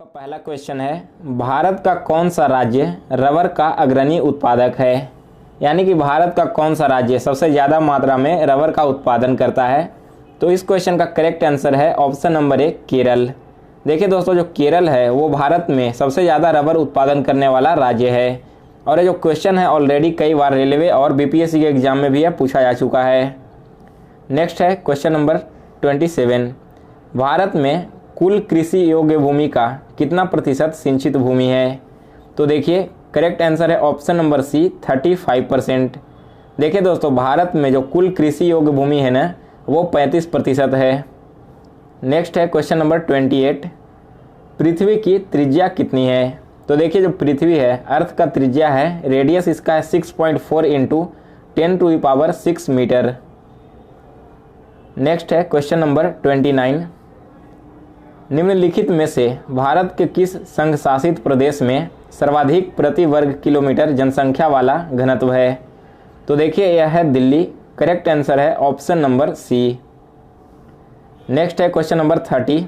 आपका पहला क्वेश्चन है, भारत का कौन सा राज्य रबर का अग्रणी उत्पादक है। यानी कि भारत का कौन सा राज्य सबसे ज़्यादा मात्रा में रबर का उत्पादन करता है। तो इस क्वेश्चन का करेक्ट आंसर है ऑप्शन नंबर 1 केरल। देखिए दोस्तों, जो केरल है वो भारत में सबसे ज़्यादा रबर उत्पादन करने वाला राज्य है। और ये जो क्वेश्चन है ऑलरेडी कई बार रेलवे और बीपीएससी के एग्जाम में भी पूछा जा चुका है। नेक्स्ट है क्वेश्चन नंबर 27। भारत में कुल कृषि योग्य भूमि का कितना प्रतिशत सिंचित भूमि है। तो देखिए करेक्ट आंसर है ऑप्शन नंबर सी 35%। देखिए दोस्तों, भारत में जो कुल कृषि योग्य भूमि है ना वो 35% है। नेक्स्ट है क्वेश्चन नंबर 28। पृथ्वी की त्रिज्या कितनी है। तो देखिए जो पृथ्वी है, अर्थ का त्रिज्या है, रेडियस इसका है 6.4 × 10⁶ मीटर। नेक्स्ट है क्वेश्चन नंबर 29। निम्नलिखित में से भारत के किस संघ शासित प्रदेश में सर्वाधिक प्रति वर्ग किलोमीटर जनसंख्या वाला घनत्व है। तो देखिए यह है दिल्ली। करेक्ट आंसर है ऑप्शन नंबर सी। नेक्स्ट है क्वेश्चन नंबर 30।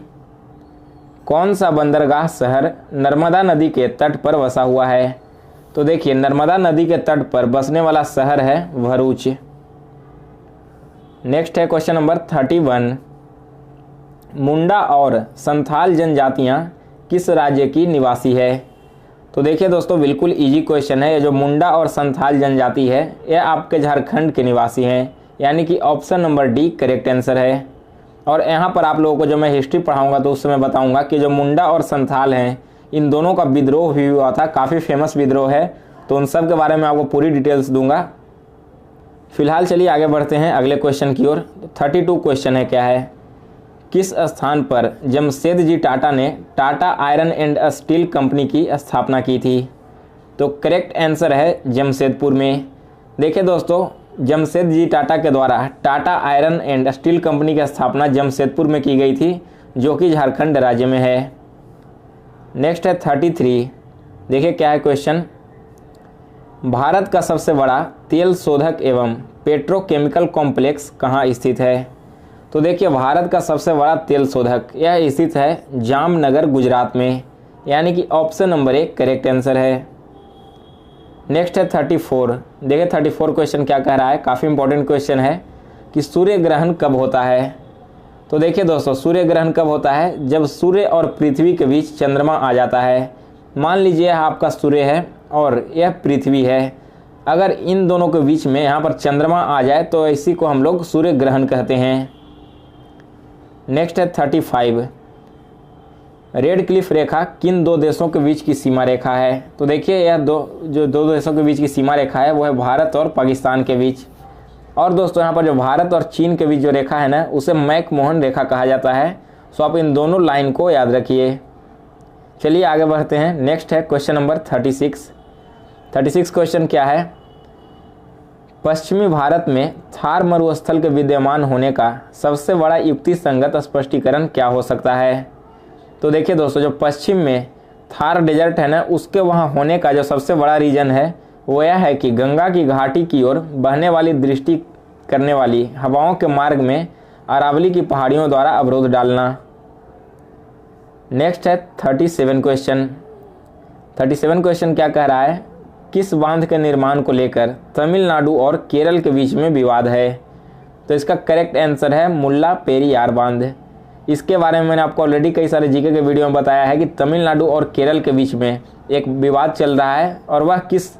कौन सा बंदरगाह शहर नर्मदा नदी के तट पर बसा हुआ है। तो देखिए नर्मदा नदी के तट पर बसने वाला शहर है भरूच। नेक्स्ट है क्वेश्चन नंबर 31। मुंडा और संथाल जनजातियां किस राज्य की निवासी है। तो देखिए दोस्तों, बिल्कुल इजी क्वेश्चन है। ये जो मुंडा और संथाल जनजाति है यह आपके झारखंड के निवासी हैं, यानी कि option number D correct answer है। और यहाँ पर आप लोगों को जो मैं हिस्ट्री पढ़ाऊंगा तो उस समय बताऊंगा कि जो मुंडा और संथाल हैं इन दोनों का विद्रोह भी हुआ था, काफ़ी फेमस विद्रोह है। तो उन सब के बारे में आपको पूरी डिटेल्स दूंगा। फिलहाल चलिए आगे बढ़ते हैं अगले क्वेश्चन की ओर। 32 क्वेश्चन है क्या है, किस स्थान पर जमशेदजी टाटा ने Tata iron and steel company की स्थापना की थी। तो करेक्ट आंसर है जमशेदपुर में। देखिए दोस्तों, जमशेदजी टाटा के द्वारा Tata iron and steel company की स्थापना जमशेदपुर में की गई थी, जो कि झारखंड राज्य में है। नेक्स्ट है 33। देखिए क्या है क्वेश्चन, भारत का सबसे बड़ा तेल शोधक एवं पेट्रोकेमिकल कॉम्प्लेक्स कहाँ स्थित है। तो देखिए भारत का सबसे बड़ा तेल शोधक यह स्थित है जामनगर गुजरात में, यानी कि ऑप्शन नंबर 1 करेक्ट आंसर है। नेक्स्ट है 34। देखिए 34 क्वेश्चन क्या कह रहा है, काफ़ी इंपॉर्टेंट क्वेश्चन है कि सूर्य ग्रहण कब होता है। तो देखिए दोस्तों, सूर्य ग्रहण कब होता है, जब सूर्य और पृथ्वी के बीच चंद्रमा आ जाता है। मान लीजिए यह आपका सूर्य है और यह पृथ्वी है, अगर इन दोनों के बीच में यहाँ पर चंद्रमा आ जाए तो इसी को हम लोग सूर्य ग्रहण कहते हैं। नेक्स्ट है 35। रेड क्लिफ रेखा किन दो देशों के बीच की सीमा रेखा है। तो देखिए यह दो देशों के बीच की सीमा रेखा है वो है भारत और पाकिस्तान के बीच। और दोस्तों यहाँ पर जो भारत और चीन के बीच जो रेखा है ना उसे मैकमोहन रेखा कहा जाता है। सो आप इन दोनों लाइन को याद रखिए। चलिए आगे बढ़ते हैं। नेक्स्ट है क्वेश्चन नंबर 36। 36 क्वेश्चन क्या है, पश्चिमी भारत में थार मरुस्थल के विद्यमान होने का सबसे बड़ा युक्ति संगत स्पष्टीकरण क्या हो सकता है। तो देखिए दोस्तों, जो पश्चिम में थार डेजर्ट है ना उसके वहाँ होने का जो सबसे बड़ा रीजन है वो यह है कि गंगा की घाटी की ओर बहने वाली दृष्टि करने वाली हवाओं के मार्ग में अरावली की पहाड़ियों द्वारा अवरोध डालना। नेक्स्ट है 37 क्वेश्चन। 37 क्वेश्चन क्या कह रहा है, किस बांध के निर्माण को लेकर तमिलनाडु और केरल के बीच में विवाद है। तो इसका करेक्ट आंसर है मुल्ला पेरियार बांध। इसके बारे में मैंने आपको ऑलरेडी कई सारे जीके के वीडियो में बताया है कि तमिलनाडु और केरल के बीच में एक विवाद चल रहा है और वह किस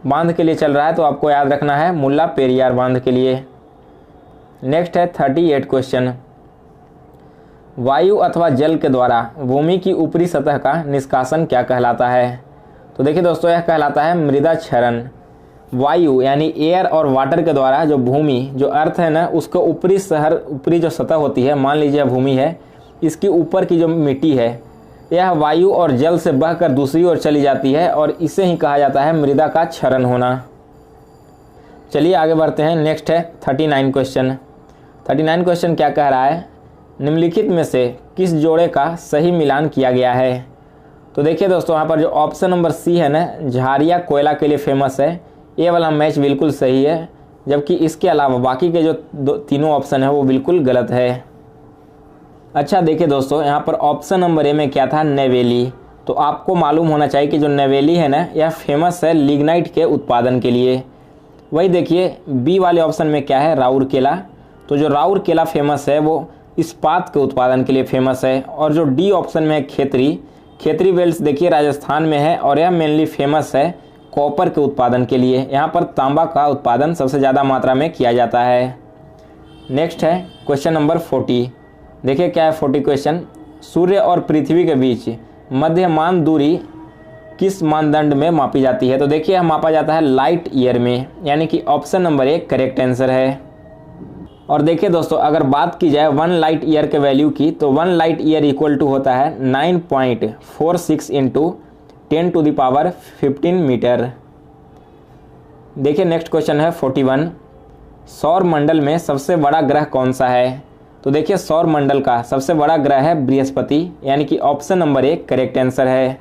बांध के लिए चल रहा है, तो आपको याद रखना है मुल्ला पेरियार बांध के लिए। नेक्स्ट है 38 क्वेश्चन, वायु अथवा जल के द्वारा भूमि की ऊपरी सतह का निष्कासन क्या कहलाता है। तो देखिए दोस्तों, यह कहलाता है मृदा क्षरण। वायु यानी एयर और वाटर के द्वारा जो भूमि जो अर्थ है ना उसको ऊपरी जो सतह होती है, मान लीजिए भूमि है, इसकी ऊपर की जो मिट्टी है यह वायु और जल से बहकर दूसरी ओर चली जाती है और इसे ही कहा जाता है मृदा का क्षरण होना। चलिए आगे बढ़ते हैं। नेक्स्ट है 39 क्वेश्चन। 39 क्वेश्चन क्या कह रहा है, निम्नलिखित में से किस जोड़े का सही मिलान किया गया है। तो देखिए दोस्तों, यहाँ पर जो ऑप्शन नंबर सी है ना झारिया कोयला के लिए फेमस है, ये वाला मैच बिल्कुल सही है, जबकि इसके अलावा बाकी के जो तीनों ऑप्शन है वो बिल्कुल गलत है। अच्छा देखिए दोस्तों, यहाँ पर ऑप्शन नंबर ए में क्या था, नेवेली। तो आपको मालूम होना चाहिए कि जो नवेली है ना, यह फेमस है लिग्नाइट के उत्पादन के लिए। वही देखिए बी वाले ऑप्शन में क्या है, राउरकेला। तो जो राउरकेला फेमस है वो इस्पात के उत्पादन के लिए फेमस है। और जो डी ऑप्शन में है खेतरी, खेतरी वेल्स देखिए राजस्थान में है और यह मेनली फेमस है कॉपर के उत्पादन के लिए। यहाँ पर तांबा का उत्पादन सबसे ज़्यादा मात्रा में किया जाता है। नेक्स्ट है क्वेश्चन नंबर 40। देखिए क्या है 40 क्वेश्चन, सूर्य और पृथ्वी के बीच मध्यमान दूरी किस मानदंड में मापी जाती है। तो देखिए यह मापा जाता है लाइट ईयर में, यानी कि ऑप्शन नंबर 1 करेक्ट आंसर है। और देखिए दोस्तों अगर बात की जाए 1 लाइट ईयर के वैल्यू की, तो 1 लाइट ईयर इक्वल टू होता है 9.46 इंटू 10⁻15 मीटर। देखिए नेक्स्ट क्वेश्चन है 41। सौर मंडल में सबसे बड़ा ग्रह कौन सा है। तो देखिए सौर मंडल का सबसे बड़ा ग्रह है बृहस्पति, यानी कि ऑप्शन नंबर 1 करेक्ट आंसर है।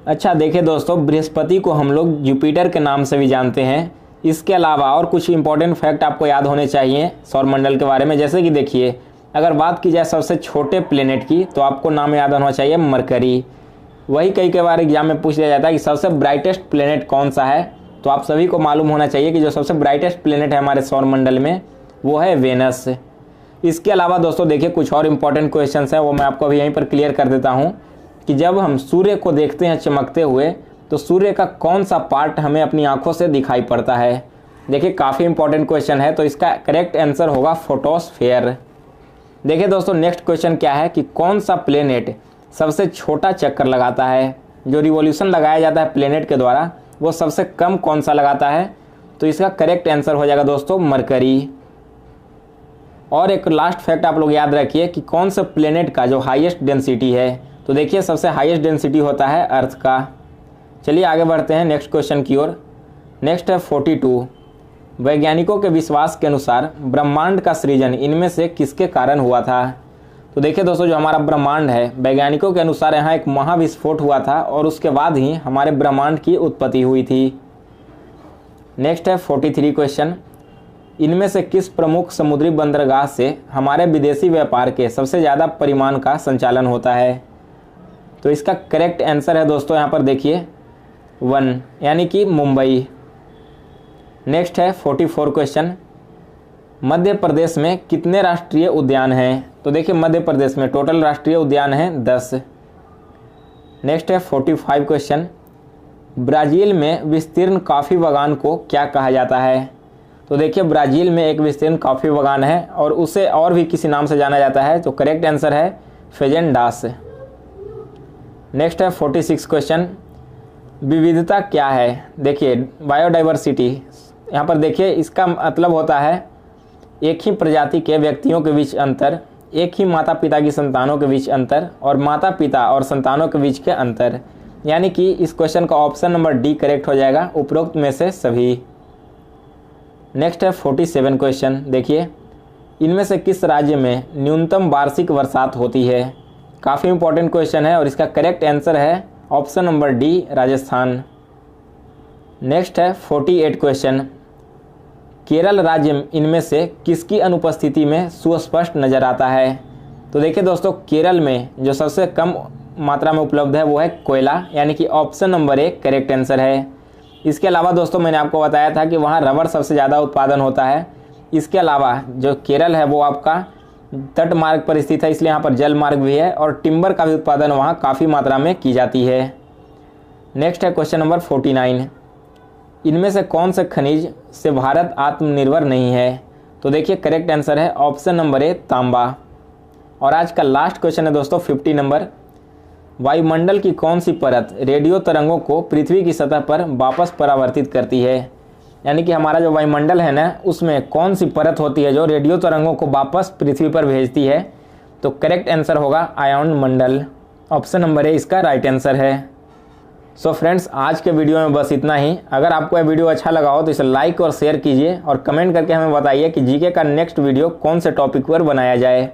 अच्छा देखिए दोस्तों, बृहस्पति को हम लोग जुपिटर के नाम से भी जानते हैं। इसके अलावा और कुछ इंपॉर्टेंट फैक्ट आपको याद होने चाहिए सौरमंडल के बारे में। जैसे कि देखिए अगर बात की जाए सबसे छोटे प्लेनेट की, तो आपको नाम याद होना चाहिए मरकरी। वही कई बार एग्जाम में पूछ लिया जाता है कि सबसे ब्राइटेस्ट प्लेनेट कौन सा है। तो आप सभी को मालूम होना चाहिए कि जो सबसे ब्राइटेस्ट प्लेनेट है हमारे सौरमंडल में वो है वेनस। इसके अलावा दोस्तों देखिए कुछ और इंपॉर्टेंट क्वेश्चन है, वो मैं आपको अभी यहीं पर क्लियर कर देता हूँ कि जब हम सूर्य को देखते हैं चमकते हुए, तो सूर्य का कौन सा पार्ट हमें अपनी आंखों से दिखाई पड़ता है। देखिए काफ़ी इंपॉर्टेंट क्वेश्चन है, तो इसका करेक्ट आंसर होगा फोटोस्फेयर। देखिए दोस्तों नेक्स्ट क्वेश्चन क्या है कि कौन सा प्लेनेट सबसे छोटा चक्कर लगाता है। जो रिवॉल्यूशन लगाया जाता है प्लेनेट के द्वारा वो सबसे कम कौन सा लगाता है। तो इसका करेक्ट आंसर हो जाएगा दोस्तों मरकरी। और एक लास्ट फैक्ट आप लोग याद रखिए कि कौन सा प्लेनेट का जो हाईएस्ट डेंसिटी है। तो देखिए सबसे हाईएस्ट डेंसिटी होता है अर्थ का। चलिए आगे बढ़ते हैं नेक्स्ट क्वेश्चन की ओर। नेक्स्ट है 42। वैज्ञानिकों के विश्वास के अनुसार ब्रह्मांड का सृजन इनमें से किसके कारण हुआ था। तो देखिए दोस्तों जो हमारा ब्रह्मांड है, वैज्ञानिकों के अनुसार यहाँ एक महाविस्फोट हुआ था और उसके बाद ही हमारे ब्रह्मांड की उत्पत्ति हुई थी। नेक्स्ट है 43 क्वेश्चन। इनमें से किस प्रमुख समुद्री बंदरगाह से हमारे विदेशी व्यापार के सबसे ज़्यादा परिमाण का संचालन होता है। तो इसका करेक्ट आंसर है दोस्तों यहाँ पर देखिए 1, यानी कि मुंबई। नेक्स्ट है 44 क्वेश्चन। मध्य प्रदेश में कितने राष्ट्रीय उद्यान हैं। तो देखिए मध्य प्रदेश में टोटल राष्ट्रीय उद्यान हैं 10। नेक्स्ट है 45 क्वेश्चन। ब्राज़ील में विस्तीर्ण कॉफ़ी बागान को क्या कहा जाता है। तो देखिए ब्राज़ील में एक विस्तीर्ण कॉफ़ी बागान है और उसे और भी किसी नाम से जाना जाता है। तो करेक्ट आंसर है फेजेंडास। नेक्स्ट है 46 क्वेश्चन। विविधता क्या है। देखिए बायोडाइवर्सिटी, यहाँ पर देखिए इसका मतलब होता है एक ही प्रजाति के व्यक्तियों के बीच अंतर, एक ही माता पिता की संतानों के बीच अंतर और माता पिता और संतानों के बीच के अंतर। यानी कि इस क्वेश्चन का ऑप्शन नंबर डी करेक्ट हो जाएगा, उपरोक्त में से सभी। नेक्स्ट है 47 क्वेश्चन। देखिए इनमें से किस राज्य में न्यूनतम वार्षिक बरसात होती है। काफ़ी इंपॉर्टेंट क्वेश्चन है और इसका करेक्ट आंसर है option number D Rajasthan. Next है 48 क्वेश्चन। केरल राज्य इनमें से किसकी अनुपस्थिति में सुस्पष्ट नजर आता है। तो देखिए दोस्तों केरल में जो सबसे कम मात्रा में उपलब्ध है वो है कोयला, यानी कि ऑप्शन नंबर 1 करेक्ट आंसर है। इसके अलावा दोस्तों मैंने आपको बताया था कि वहाँ रबर सबसे ज़्यादा उत्पादन होता है। इसके अलावा जो केरल है वो आपका तट मार्ग पर स्थित है, इसलिए यहाँ पर जल मार्ग भी है और टिम्बर का भी उत्पादन वहाँ काफ़ी मात्रा में की जाती है। नेक्स्ट है क्वेश्चन नंबर 49। इनमें से कौन से खनिज से भारत आत्मनिर्भर नहीं है। तो देखिए करेक्ट आंसर है ऑप्शन नंबर ए तांबा। और आज का लास्ट क्वेश्चन है दोस्तों 50 नंबर। वायुमंडल की कौन सी परत रेडियो तरंगों को पृथ्वी की सतह पर वापस परावर्तित करती है। यानी कि हमारा जो वायुमंडल है ना, उसमें कौन सी परत होती है जो रेडियो तरंगों को वापस पृथ्वी पर भेजती है। तो करेक्ट आंसर होगा ion Mandal, option number A इसका राइट आंसर है। सो फ्रेंड्स आज के वीडियो में बस इतना ही। अगर आपको यह वीडियो अच्छा लगा हो तो इसे लाइक और शेयर कीजिए और कमेंट करके हमें बताइए कि जीके का नेक्स्ट वीडियो कौन से टॉपिक पर बनाया जाए।